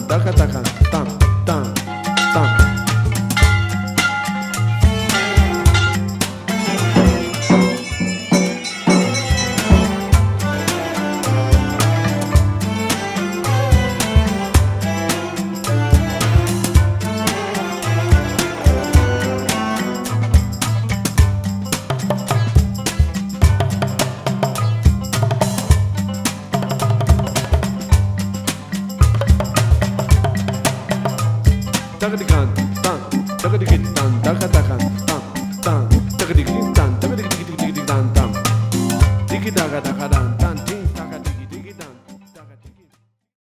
taka taka tam tam tam. Takadikan tan takadikin tan takatakan tam tam takadikin tan takadikin tan tam dikidaka takadan